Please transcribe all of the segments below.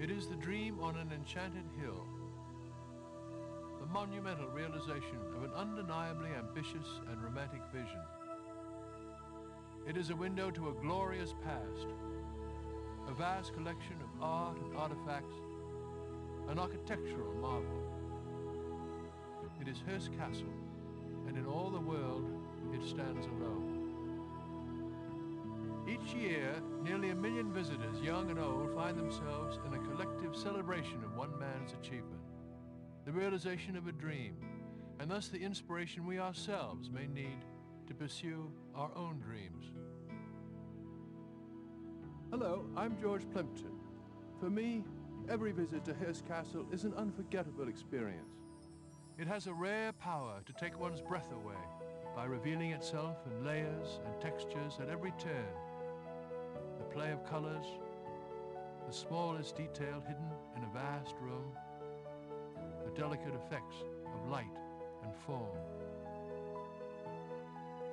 It is the dream on an enchanted hill, the monumental realization of an undeniably ambitious and romantic vision. It is a window to a glorious past, a vast collection of art and artifacts, an architectural marvel. It is Hearst Castle, and in all the world it stands alone. Each year, nearly 1 million visitors, young and old, find themselves in a collective celebration of one man's achievement, the realization of a dream, and thus the inspiration we ourselves may need to pursue our own dreams. Hello, I'm George Plimpton. For me, every visit to Hearst Castle is an unforgettable experience. It has a rare power to take one's breath away by revealing itself in layers and textures at every turn. The play of colors, the smallest detail hidden in a vast room, the delicate effects of light and form.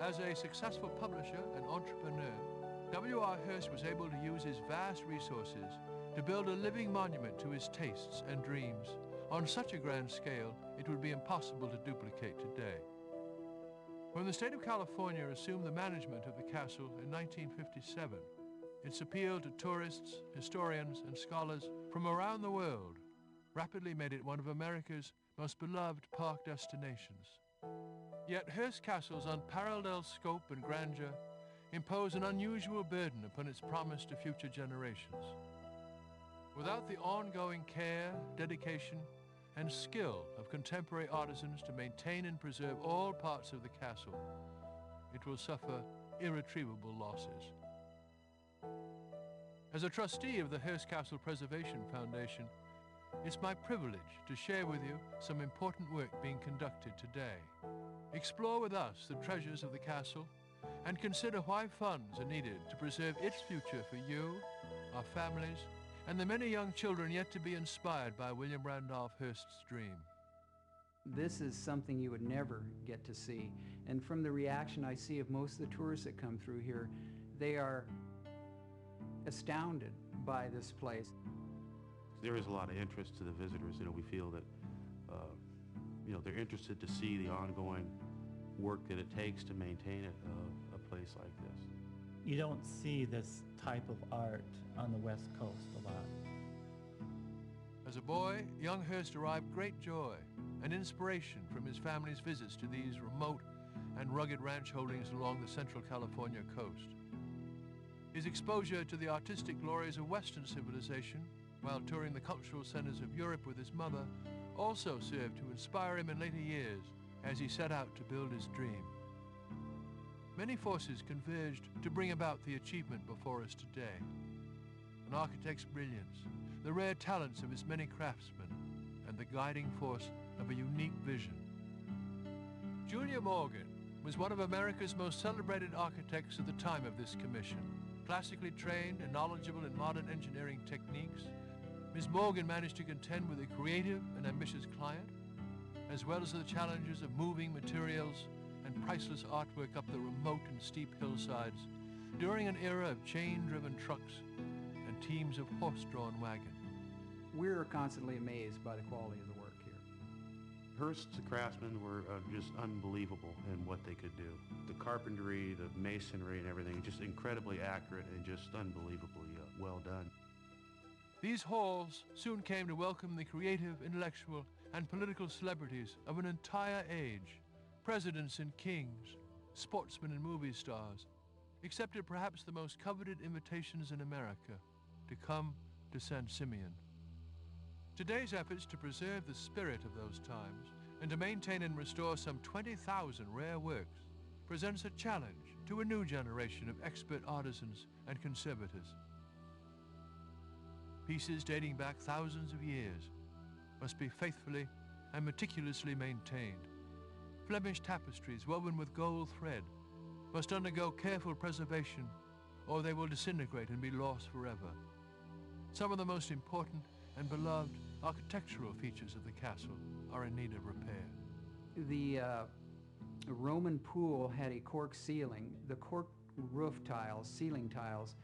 As a successful publisher and entrepreneur, W.R. Hearst was able to use his vast resources to build a living monument to his tastes and dreams on such a grand scale it would be impossible to duplicate today. When the state of California assumed the management of the castle in 1957, its appeal to tourists, historians, and scholars from around the world rapidly made it one of America's most beloved park destinations. Yet Hearst Castle's unparalleled scope and grandeur impose an unusual burden upon its promise to future generations. Without the ongoing care, dedication, and skill of contemporary artisans to maintain and preserve all parts of the castle, it will suffer irretrievable losses. As a trustee of the Hearst Castle Preservation Foundation, it's my privilege to share with you some important work being conducted today. Explore with us the treasures of the castle and consider why funds are needed to preserve its future for you, our families, and the many young children yet to be inspired by William Randolph Hearst's dream. This is something you would never get to see. And from the reaction I see of most of the tourists that come through here, they are astounded by this place. There is a lot of interest to the visitors. We feel that, they're interested to see the ongoing work that it takes to maintain a place like this. You don't see this type of art on the West Coast a lot. As a boy, young Hearst derived great joy and inspiration from his family's visits to these remote and rugged ranch holdings along the central California coast. His exposure to the artistic glories of Western civilization while touring the cultural centers of Europe with his mother also served to inspire him in later years as he set out to build his dream. Many forces converged to bring about the achievement before us today. An architect's brilliance, the rare talents of his many craftsmen, and the guiding force of a unique vision. Julia Morgan was one of America's most celebrated architects at the time of this commission. Classically trained and knowledgeable in modern engineering techniques, Ms. Morgan managed to contend with a creative and ambitious client, as well as the challenges of moving materials and priceless artwork up the remote and steep hillsides during an era of chain-driven trucks and teams of horse-drawn wagons. We're constantly amazed by the quality of the work here. Hearst's craftsmen were just unbelievable in what they could do. The carpentry, the masonry, and everything, just incredibly accurate and just unbelievably well done. These halls soon came to welcome the creative, intellectual, and political celebrities of an entire age. Presidents and kings, sportsmen and movie stars, accepted perhaps the most coveted invitations in America to come to San Simeon. Today's efforts to preserve the spirit of those times and to maintain and restore some 20,000 rare works presents a challenge to a new generation of expert artisans and conservators. Pieces dating back thousands of years must be faithfully and meticulously maintained. Flemish tapestries woven with gold thread must undergo careful preservation or they will disintegrate and be lost forever. Some of the most important and beloved architectural features of the castle are in need of repair. The Roman pool had a cork ceiling. The cork roof tiles, ceiling tiles,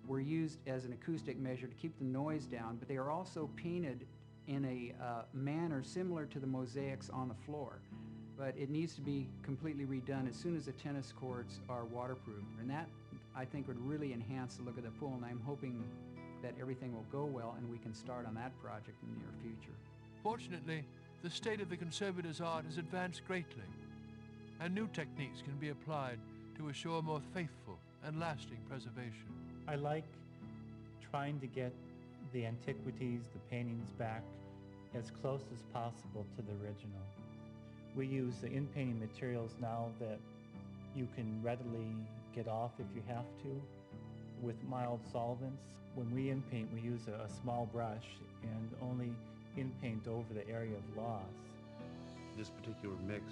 were used as an acoustic measure to keep the noise down, but they are also painted in a manner similar to the mosaics on the floor. But it needs to be completely redone as soon as the tennis courts are waterproof. And that, I think, would really enhance the look of the pool, and I'm hoping that everything will go well and we can start on that project in the near future. Fortunately, the state of the conservators' art has advanced greatly, and new techniques can be applied to assure more faithful and lasting preservation. I like trying to get the antiquities, the paintings back as close as possible to the original. We use the in-painting materials now that you can readily get off if you have to with mild solvents. When we in-paint, we use a small brush and only in-paint over the area of loss. This particular mix,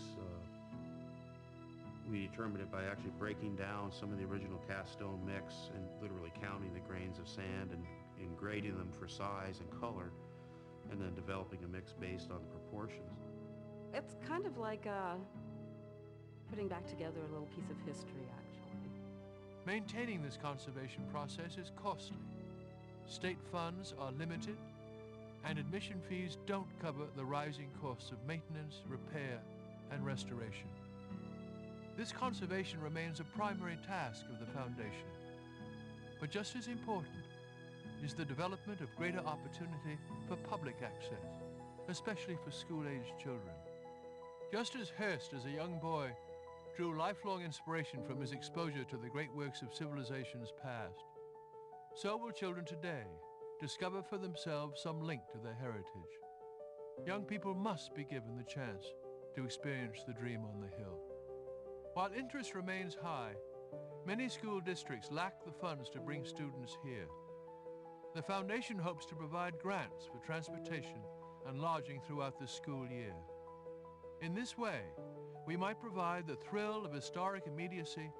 we determined it by actually breaking down some of the original cast stone mix and literally counting the grains of sand and grading them for size and color, and then developing a mix based on the proportions. It's kind of like putting back together a little piece of history, actually. Maintaining this conservation process is costly. State funds are limited, and admission fees don't cover the rising costs of maintenance, repair, and restoration. This conservation remains a primary task of the Foundation. But just as important is the development of greater opportunity for public access, especially for school-aged children. Just as Hearst, as a young boy, drew lifelong inspiration from his exposure to the great works of civilizations past, so will children today discover for themselves some link to their heritage. Young people must be given the chance to experience the dream on the hill. While interest remains high, many school districts lack the funds to bring students here. The Foundation hopes to provide grants for transportation and lodging throughout the school year. In this way, we might provide the thrill of historic immediacy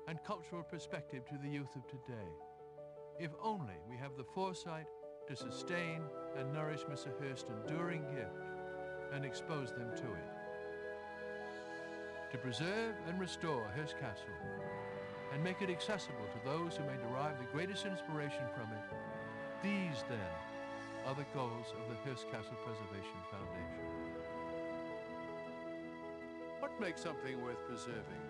and cultural perspective to the youth of today, if only we have the foresight to sustain and nourish Mr. Hearst's enduring gift and expose them to it. To preserve and restore Hearst Castle and make it accessible to those who may derive the greatest inspiration from it, these, then, are the goals of the Hearst Castle Preservation Foundation. What makes something worth preserving?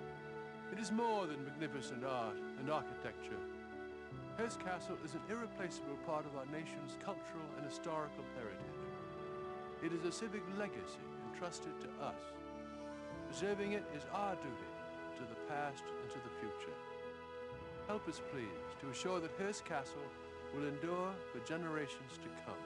It is more than magnificent art and architecture. Hearst Castle is an irreplaceable part of our nation's cultural and historical heritage. It is a civic legacy entrusted to us. Preserving it is our duty to the past and to the future. Help us, please, to assure that Hearst Castle will endure for generations to come.